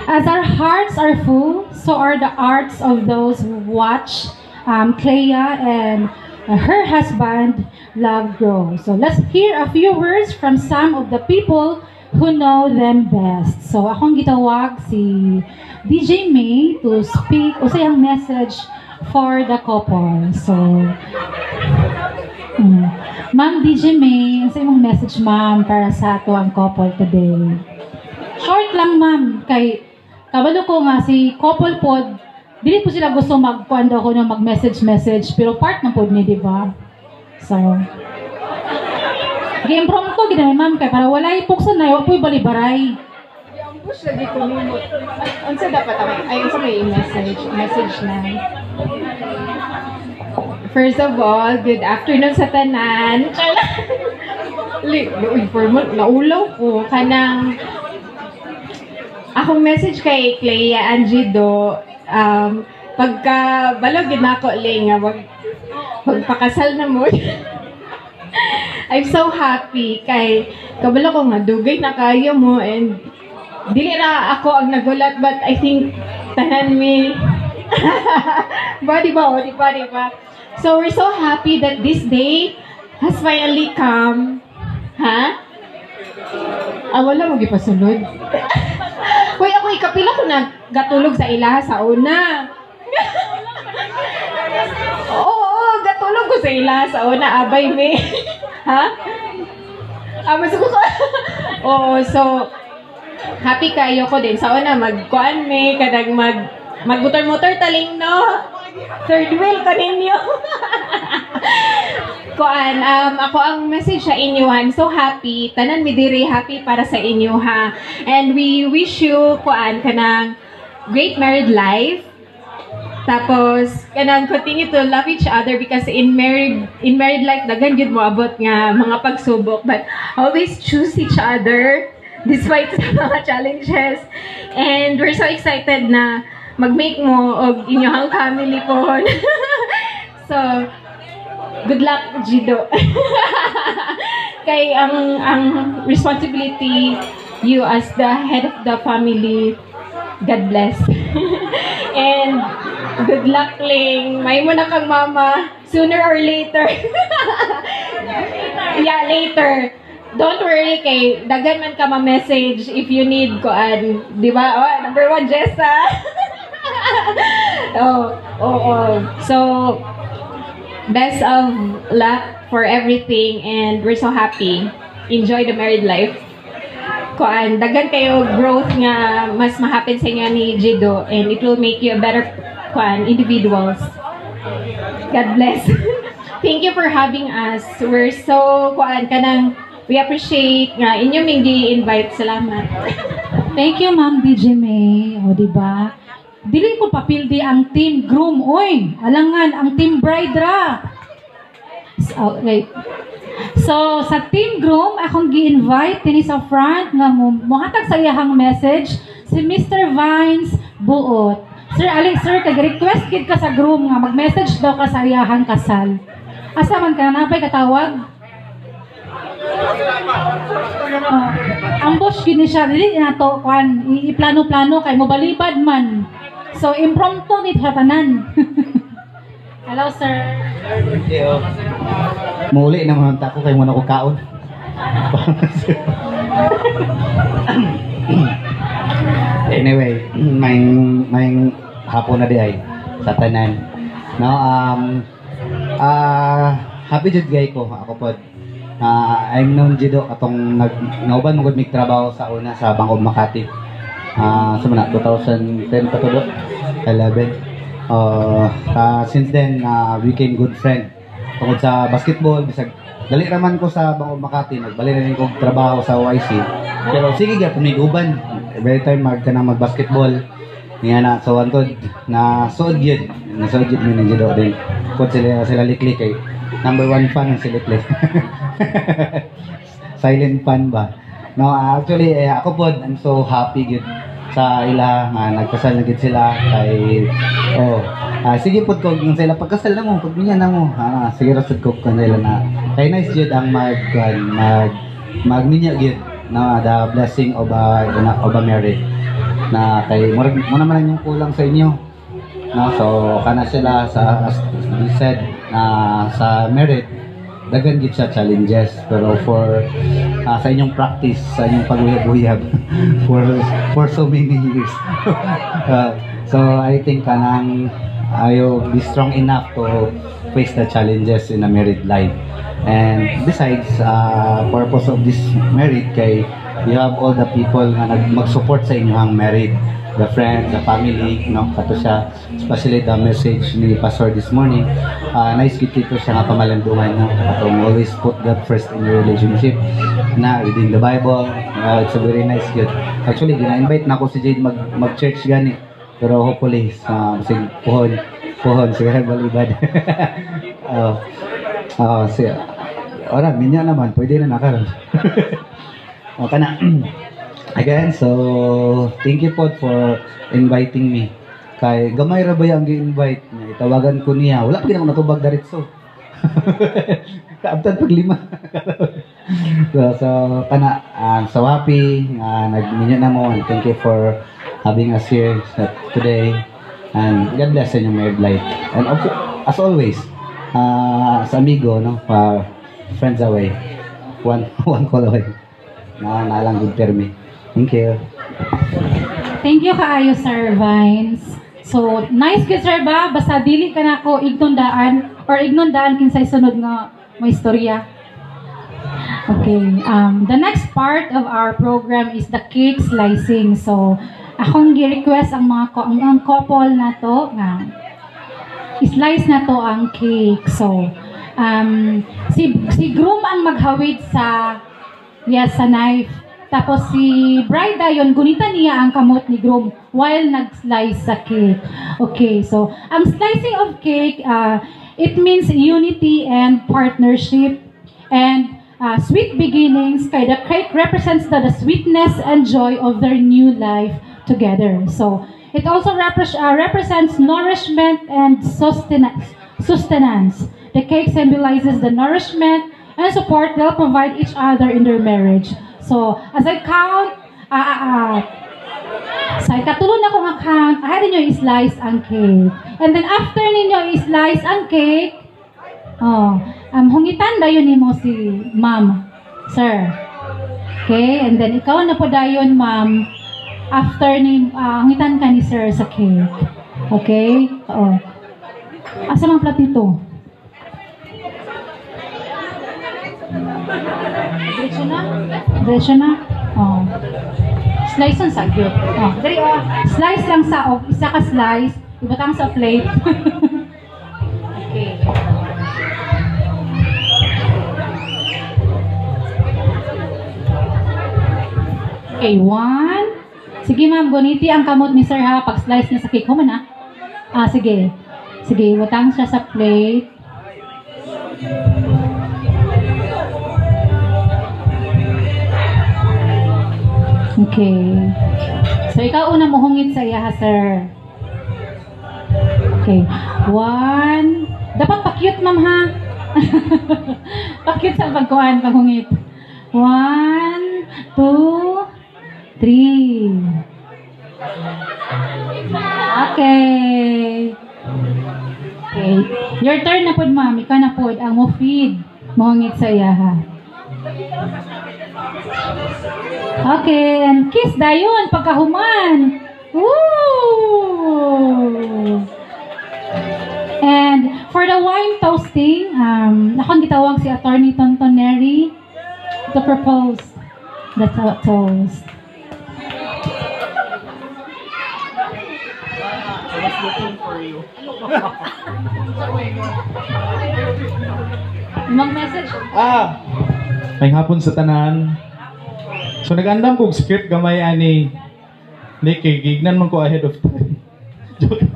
As our hearts are full, so are the hearts of those who watch Clea and her husband love grow. So let's hear a few words from some of the people who know them best. So akong gitawag si DJ May to speak o sayang message for the couple. So, Ma'am DJ May, sa imong message ma'am para sa ato ang couple today. Short lang ma'am, kay kabalo ko nga si couple pod, dili po sila gusto magkuanda ko ng mag-message, pero part na pod ni, di ba? So, gi-impromptu gina ma'am kay para walay puksan na, wa po'y balibaray. Push lagi ko nimo. Unsa dapat ay unsa may message na. First of all, good afternoon sa tanan. Informal naulaw ko kanang akong message kay Clea Angido, pagka balog ginako nga magpakasal na mo. I'm so happy kay kabalo ko nga dugay na kayo mo and dili na ako ang nagulat but I think tanan mi body ba. So we're so happy that this day has finally come. Ha? Wala mo gipasunod. Hoy, ako ikapila ko na gatulog sa ilaha sa una. Oo, gatulog ko sa ilaha sa una, abay me. Ha? Masuko ko. Oo, so happy kayo ko din. Sa una, magkuan me, kadang magmotor-motor taling, no? Third wheel ka ninyo. Kuan, ako ang message sa inyo, I'm so happy. Tanan mi diri happy para sa inyo, ha? And we wish you, kuan, kanang great married life. Tapos, kanang continue to love each other because in married life, dagan yun mo abot nga mga pagsubok. But always choose each other despite sa mga challenges. And we're so excited na mag-make mo og inyong family po. So, good luck, Jido. Kay ang responsibility, you as the head of the family, God bless. And good luck, Ling. May mo na kang mama, sooner or later. Yeah, later. Don't worry kay dagan man ka ma-message if you need ko di ba? Oh, number 1 Jessa. So best of luck for everything and we're so happy. Enjoy the married life. Kuan dagan kayo growth nga mas ma-happen sa inyo ni Jido and it will make you a better individuals. God bless. Thank you for having us. We're so kanang we appreciate nga inyo ming gi-invite. Salamat. Thank you, Ma'am DJ May. O, diba? Dili ko papildi ang team groom, oy. Alangan, ang team bride ra. So, okay. So, sa team groom, akong gi-invite tini sa front nga muhatag sa iyahang message si Mr. Vines Buot. Sir, sir, kag-request kid ka sa groom nga mag-message daw ka sa iyahang kasal. Asa man ka na, napay katawag? Ang boss gini siya, dili na to, i-plano-plano kay mo balibad man. So, impromptu ni tanan. Hello, sir. Hello. Muli na mga tako kay mo na ko kaon. Anyway, may hapon na di ay sa tanan. No, happy jud gay ko ako pod. I'm known Jido atong nauban mo gud mig trabaho sa una sa Bank of Makati. Sa mana 2010 pa to 11. Since then we became good friend. Tungod sa basketball bisag dali raman ko sa Bank of Makati, nagbali na rin ko trabaho sa OIC. Pero sige gyud pumiguban. Every time mag-basketball niya na so antod na suod gyud. Nasuod gyud mi ni Jido din. Kung sila liklik kay number 1 fan ng Silipli. Silent fan ba? No, actually ako po I'm so happy gid sa ila nga nagkasal na gid sila kay sige po ko yung sila pagkasal na mo pag niya na mo sige ra sad ko kanila na kay nice gid ang magminya gid na the blessing of a marriage na kay mo naman yung kulang sa inyo, no? So kana sila sa, as we said, sa marriage dagan gid siya challenges, pero for sa inyong practice, sa inyong paguyab-uyab for so many years. So I think kanang ayo be strong enough to face the challenges in a married life. And besides, purpose of this marriage kay you have all the people nga mag-support sa inyong married, the friends, the family, no? Kato siya, especially the message ni Pastor this morning, nice kitito siya nga pamalandungan, no? Katong always put God first in your relationship, na reading the Bible, it's a very nice gift. Actually, gina-invite na ako si Jade mag-church gani, pero hopefully, puhon, sigara balibad. Ora, minya naman, pwede na nakaroon. Okay na. Again, so thank you po for inviting me. Kay gamay ra ba ang gi-invite niya? Itawagan ko niya. Wala pa gid ako natubag diretso. Kaabtan pag 5. so kana so happy nagminyo na mo, and thank you for having us here today. And God bless in your married life. And as always, sa amigo, no, friends away. One call away. Na lang good permi. Thank you. Thank you kaayo, Sir Vines. So, nice ka, Sir ba? Basta dili ka na ko ignondaan or ignondaan kinsay sunod nga may istorya. Okay. The next part of our program is the cake slicing. So, akong gi-request ang mga ang couple na to nga slice na to ang cake. So, si groom ang maghawid sa knife. Tapos si bride ayon gunita niya ang kamot ni groom while nag-slice sa cake. Okay, so ang slicing of cake, it means unity and partnership and sweet beginnings. Kaya the cake represents the sweetness and joy of their new life together. So it also represents nourishment and sustenance. The cake symbolizes the nourishment and support they'll provide each other in their marriage. So, as I count, sa ikatulong na kong account, ayaw ninyo i-slice ang cake. And then, after ninyo i-slice ang cake, hungitan dayon ni mo si ma'am, sir. Okay? And then, ikaw na po dayon, ma'am, after ni, hungitan ka ni sir sa cake. Okay? Asa mang platito? Diretso na? Slice ang sagyot. Slice lang sa, isa ka slice, ibatang sa plate. Okay. Okay, 1. Sige ma'am, guniti ang kamot ni sir ha, pag-slice niya sa cake. Human ha? Sige. Sige, ibatang siya sa plate. Okay. So, ikaw una mohungit sa iya, ha, sir. Okay. 1. Dapat pa-cute, ma'am, ha? Pa-cute sa pagkuhan, paghungit. 1, 2, 3. Okay. Okay. Your turn na po, ma'am. Ikaw na po. Ang mo feed. Mohungit sa iya, ha? Okay, and kiss dayon pagkahuman. Woo! And for the wine toasting, akong gitawag si Attorney Tontoneri to propose the toast. I was looking for you. Mag-message? May hapon sa tanan. So nag-andam kong script gamay ani Nicky, gignan man ko ahead of time. Joke.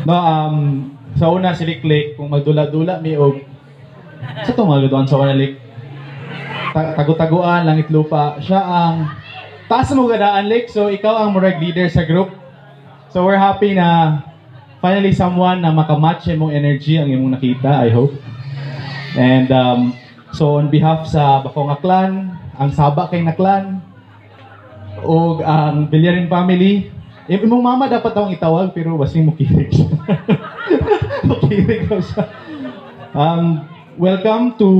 No, sa una si Liklik, kung magdula-dula mi og sa itong magaduan sa kanalik tagu-taguan, langit lupa, siya ang taas mo gadaan, Lik. So ikaw ang murag leader sa group. So we're happy na finally someone na makamatch imong energy ang imong nakita, I hope. And So on behalf sa Bako nga clan, ang Saba kay na clan, o ang Villarin family, imong mama dapat akong itawag pero basing mukirig siya. Mukirig daw siya. Welcome to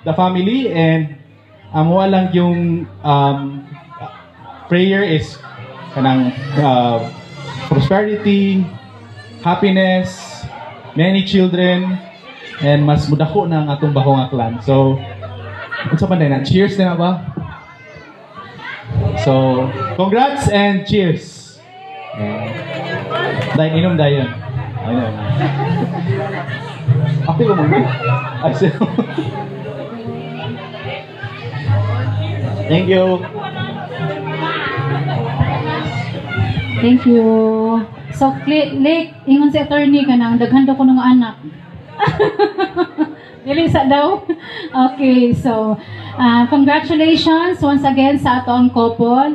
the family, and amo lang yung prayer is kanang prosperity, happiness, many children, and mas mudako na ang atong Bako nga clan. So, unsa man na? Cheers na ba? So, congrats and cheers. Dahil inom dayon. Ayun. Ako ko muna. Ay, so. Thank you. Thank you. So, Lake, ingon si attorney ka nang daghan daw ko ng anak. Dili sa daw? Okay, so, congratulations once again sa atong couple.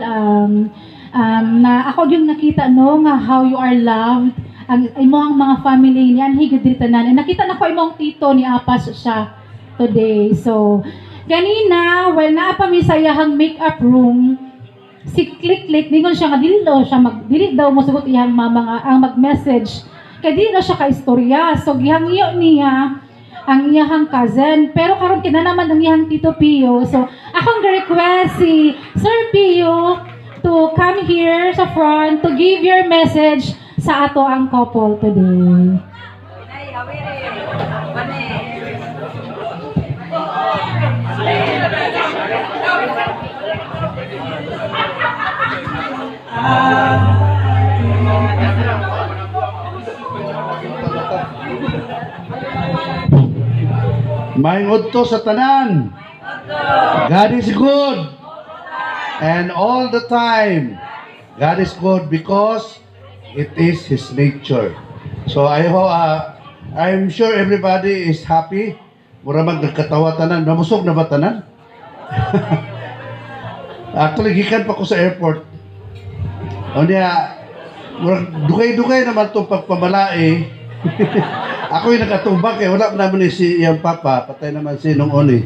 Na ako yung nakita no, nga how you are loved. Ang imong mga family niyan, higit dito na. Nakita na ko imong tito ni Apas siya today. So, kanina, while naapamisayahang make-up room, si Click ningon siya nga dili daw mo sugot iyang mama nga ang mag-message. Kaya dili na siya ka-istorya. So, gihangyo niya ang iyahang cousin. Pero karon kina naman ang iyahang Tito Pio. So, akong request si Sir Pio to come here sa front to give your message sa ato ang couple today. Maingod to sa tanan. God is good. And all the time, God is good because it is His nature. So I hope, I'm sure everybody is happy. Mura magkatawa tanan. Namusog na ba tanan? Actually, gikan pa ko sa airport. O niya, dugay-dugay naman itong pagpamalae. Ako yung nakatubang eh, wala naman ni si iyang papa, patay naman si nung oni.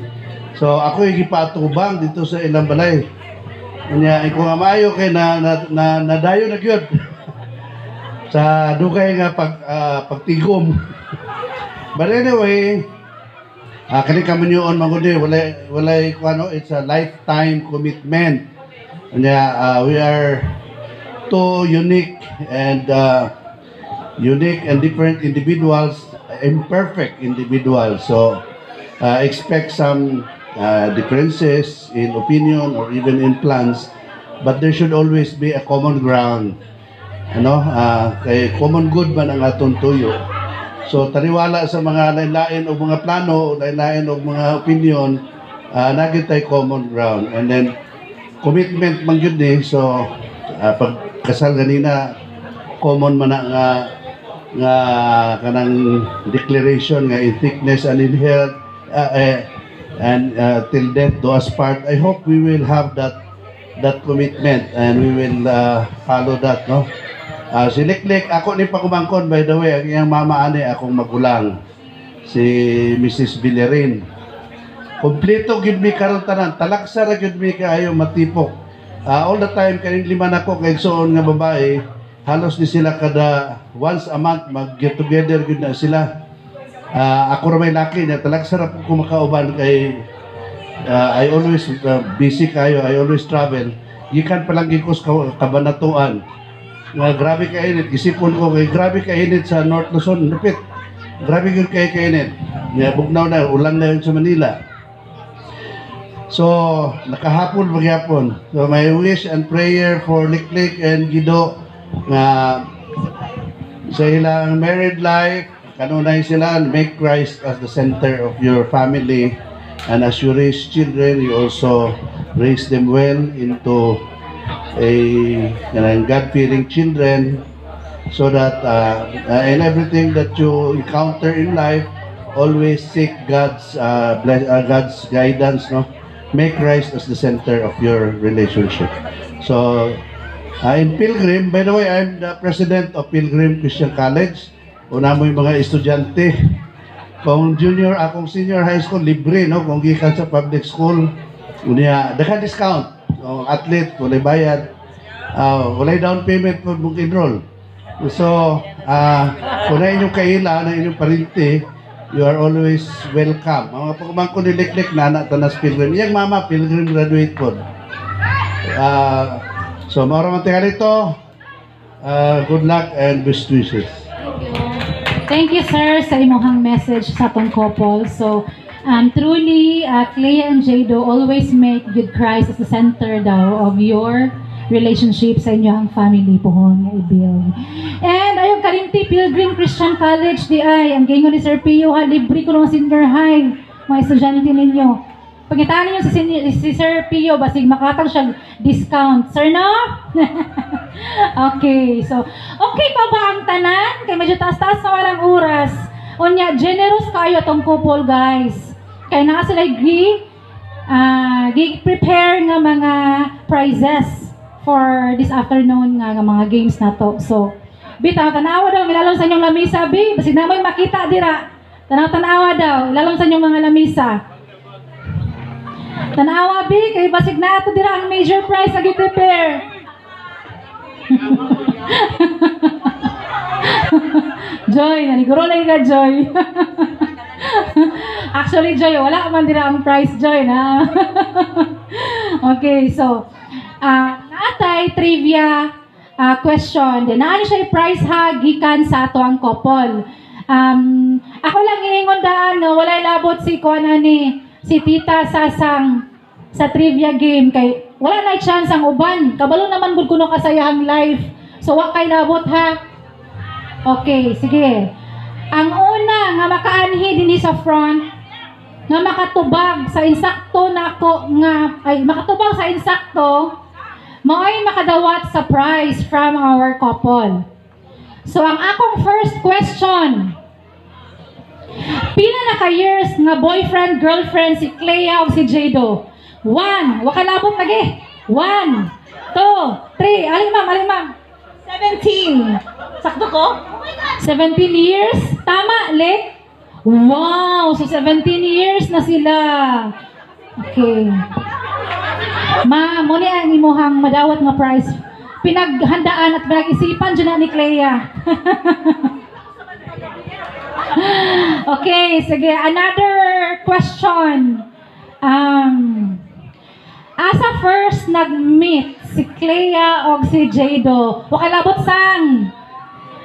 So ako yung ipatubang dito sa ilang balay. Kanya, kung amayo kay nadayo na gyud sa dugay nga pagtigom. But anyway, kani kami yun magudi, walay ano, it's a lifetime commitment. Kanya, we are two unique and different individuals, imperfect individuals. So expect some differences in opinion or even in plans, but there should always be a common ground. Ano, kay common good man ang atong tuyo. So taniwala sa mga lain-lain o mga plano, lain-lain o mga opinion, nagit tay common ground. And then commitment man gyud ni. So pag kasal ganina, common man nga kanang declaration nga in sickness and in health and till death do us part. I hope we will have that commitment and we will follow that, no. Si Liklik, ako ni pakumangkon, by the way, ang iyang mama ani akong magulang, si Mrs. Villarin. Kompleto gid mi karon tanan, talaksa ra gid mi kaayo matipok. All the time kaning lima nako kay igsoon nga babae, halos ni sila kada once a month mag-get together gud na sila. Ako ra may laki na talaksa ra ko makauban kay I always busy kayo, I always travel. Gikan pa lang gikos kabanatuan. Nga grabe ka init, isipon ko kay grabe ka init sa North Luzon, lupit. Grabe gyud kay kainit. Nga bugnaw na ulan na yun sa Manila. So, nakahapon maghapon. So, my wish and prayer for Liklik and Gido nga sa ilang married life, kanunay sila, make Christ as the center of your family. And as you raise children, you also raise them well into God-fearing children, so that in everything that you encounter in life, always seek God's guidance, no? Make Christ as the center of your relationship. So, in Pilgrim, by the way, I'm the president of Pilgrim Christian College. Una mo yung mga estudyante. kung junior, akong senior high school, libre, no? Kung gikan sa public school, unya, daka discount. Kung athlete, walay bayad, walay down payment po mong enroll. So, kung na inyong kaila, na inyong parinti, you are always welcome. Mga pagkumang ko niliklik na anak tanas pilgrim. Iyang mama, pilgrim graduate po. So, maraming tingnan ito. Good luck and best wishes. Thank you, sir, sa imuhang message sa tong couple. So, truly, Clea and Jado always make good Christ as the center daw of your relationship sa inyong family pohon nga i-build. And ayong kalimti, Pilgrim Christian College, di ay, ang gingon ni Sir Pio, libre ko ng senior high, mga estudyante ninyo. Pagitaan ninyo si Sir Pio, basig makatang siya discount. Sir, no? Okay, so, okay pa ba ang tanan? Kaya medyo taas-taas na walang oras. Unya, generous kayo itong couple, guys. Kaya na sila prepare nga mga prizes for this afternoon nga mga games na to. So, bitaw, tanawa daw, ilalong sa inyong lamisa, bi. Basig na may makita dira. Tanawa daw, ilalong sa inyong mga lamisa. Tanawa, bi, kay basig na ito dira ang major prize na gi-prepare. Joy, naniguro lang ka, Joy. Actually, Joy, wala man dira ang prize, Joy, na. Okay, so, naatay trivia question. Then, naano siya i-prize ha, gikan sa ato ang couple. Ako lang iingon daan, no, walay labot si si Tita Sasang sa trivia game kay wala na chance ang uban. Kabalo naman gud kuno kasayahang life. So wa kay labot ha. Okay, sige. Ang una nga makaanhi dinhi sa front nga makatubag sa insakto nako nga ay makatubag sa insakto mao'y makadawat sa prize from our couple. So ang akong first question, pila na ka-years nga boyfriend, girlfriend si Clea o si Jado? 1. Wakalabot lagi. 1, 2, 3. Alin ma'am? 17. Sakto ko? 17 years? Tama, Le? Wow! So 17 years na sila. Okay. Muli ang imuhang madawat nga prize. Pinaghandaan at pinag-isipan dyan na ni Clea. Okay, sige. Another question. Asa first nag-meet si Clea o si Jado? Wakalabot sang.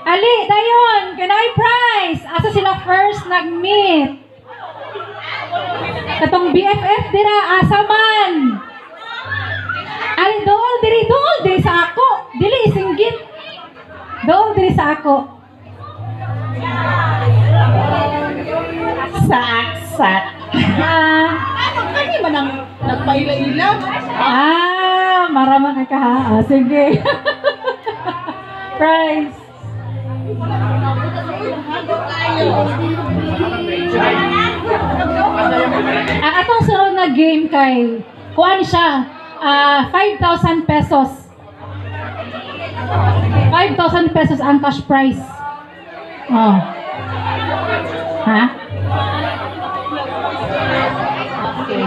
Ali, dayon. Kanay prize. Asa sila first nag-meet? Katong BFF dira. Asa man? Ali, dool diri sa ako. Dili isinggit. Dool diri sa ako. Sa aksat. Kani man ang nagpaila-ila? Marama ka ha. Sige. Prize. Ang atong sunod na game kay kuan siya 5,000 pesos. 5,000 pesos ang cash prize. Oh. Ha? Okay.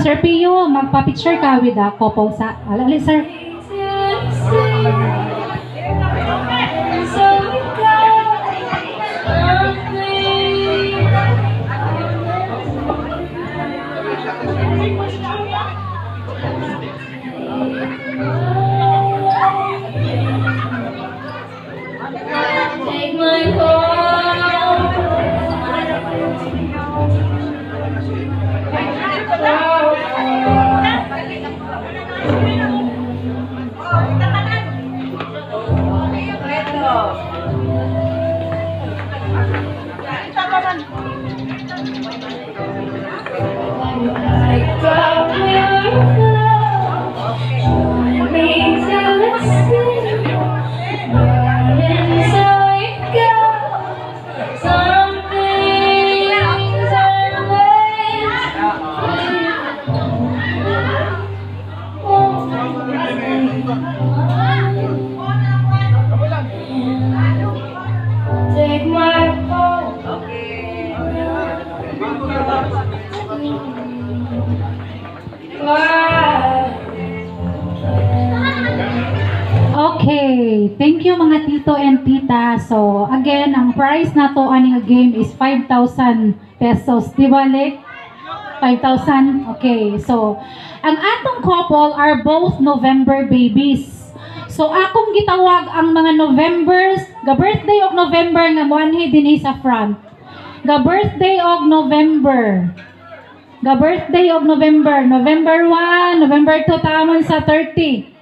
Sir Pio, magpa-picture ka with the couple sa alali, sir. Take my call. Some things are Okay, thank you mga tito and tita. So, again, ang price na to aning game is 5,000 pesos. Di ba, Lek? 5,000? Okay, so, ang atong couple are both November babies. So, akong gitawag ang mga Novembers, ga-birthday of November nga muanhi dinhi sa front. Ga-birthday of November. Ga-birthday of November. November 1, November 2, tamon sa 30.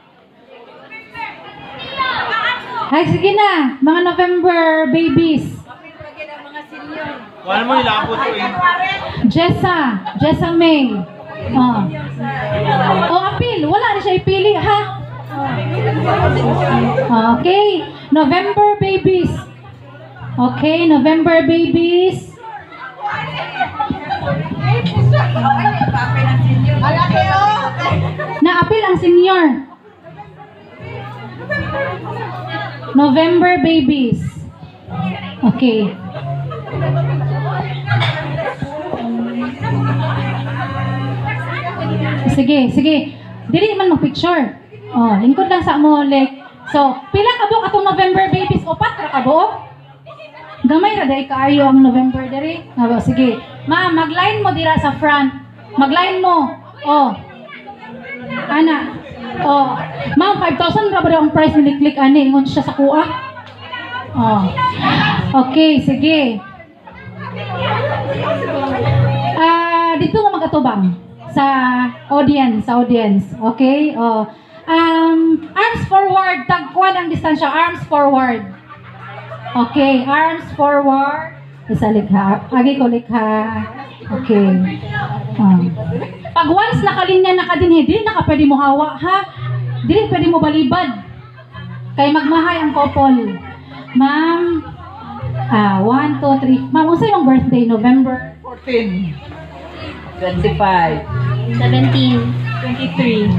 Ay, sige na, mga November babies. Wala mo ilabot ko eh. Jessa May. Apil. Wala na siya ipili, ha? Okay, November babies. Okay, November babies. Na-apil ang senior. November babies. Okay. Sige. Dili man mo picture. Lingkod lang sa mo, Lek. So, pila ka buok atong November babies? Opat ra ka buok? Gamay ra dai kaayo ang November diri. Sige. Ma, mag-line mo dira sa front. Mag-line mo. Ana. Ma'am, 5,000 ra ba daw ang price ni Liklik ani? Ingon siya sa kuha. Okay, sige. Dito mo magatubang sa audience. Okay? Arms forward. Tagkuan ang distansya. Arms forward. Okay, arms forward. Isa likha. Agi ko likha. Okay. Pag once nakalinya na ka din, hindi na ka pwede mo hawa, ha? Hindi pwede mo balibad. Kaya magmahay ang couple. Ma'am, 1, 2, 3. Ma'am, unsa yung birthday? November 14. 17. 25. 23.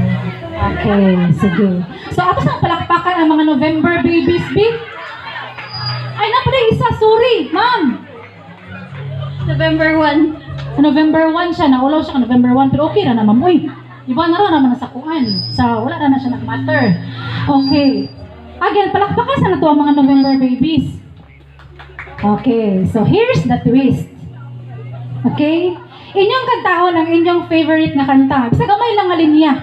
Okay, sige. So, ako sa palakpakan ang mga November babies, B? Ay, napaday isa, sorry, ma'am. November 1. November 1 siya, naulaw siya ka November 1, pero okay na naman, uy. Iba na rin naman sa kuan. So, wala na siya nag-matter. Okay. Again, palakpakan sa na to ang mga November babies. Okay, so here's the twist. Okay? Inyong kantahon ang inyong favorite na kanta. Bisa gamay lang nga linya.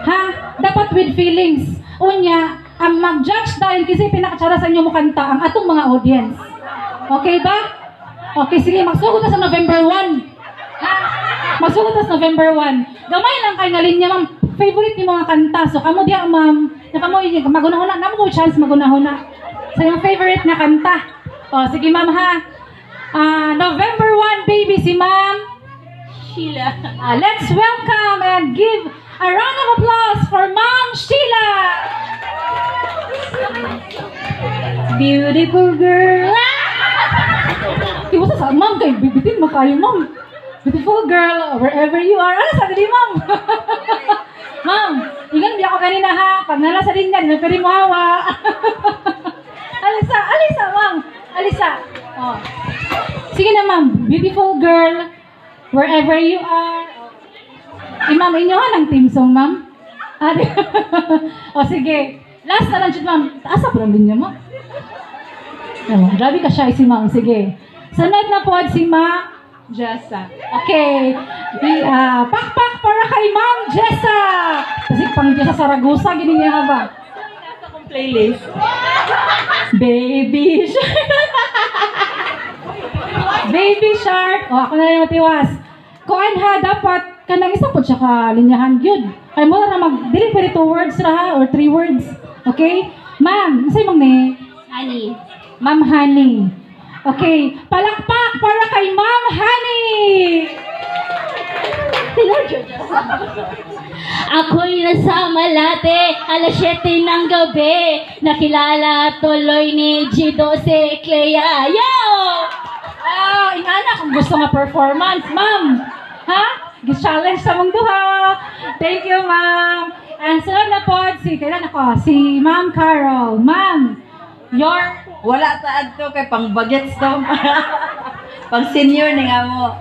Ha? Dapat with feelings. Unya, ang mag-judge dahil kasi pinakatsara sa inyo mo kanta ang atong mga audience. Okay ba? Okay, sige, magsugod na sa November 1. Ha? Magsugod na sa November 1. Gamay lang kayo nga linya, ma'am. Favorite ni mga kanta. So, kamo diya, ma'am. Magunahuna. Namo mo chance magunahuna. Sa yung favorite na kanta. Sige, ma'am, ha? November 1, baby, si ma'am Sheila. Let's welcome and give a round of applause for Ma'am Sheila. Beautiful girl. Di ba sa ma'am kay bibitin mo kayo, ma'am. Beautiful girl, wherever you are. Ano sabi ni ma'am? Ma'am, ingat di ako kanina, ha? Pag nalasa din yan, may pwede mo hawa. Alisa, ma'am. Alisa. Sige na, ma'am. Beautiful girl, wherever you are. Ma'am, inyo ang team song, ma'am. Sige. Last na lang, ma'am. Taas po lang din niya, ma'am. Grabe ka siya, si ma'am. Sige. Sunod na po si Ma'am Jessa. Okay. Pakpak para kay Ma'am Jessa. Kasi pang Jessa Saragosa, gini niya ba? Nasa kong playlist. Baby Shark. Baby Shark. Ako na yung matiwas. Kuan ha, dapat kanang isa po siya kalinyahan yun. Kaya mo na dili pwede 2 words ra ha, or 3 words. Okay? Ma'am, nasa'y mong ni? Honey. Ma'am Honey. Okay, palakpak para kay Ma'am Honey! Ako'y nasa Malate, alas 7 ng gabi. Nakilala tuloy ni G12 Clea. Yo! Ingana kung gusto nga performance, ma'am. Ha? Gi-challenge sa mong duha. Thank you, ma'am. And sunod na po, si Ma'am Carol. Ma'am, your Wala ta adto kay pang bagets daw. Pang senior ni nga mo.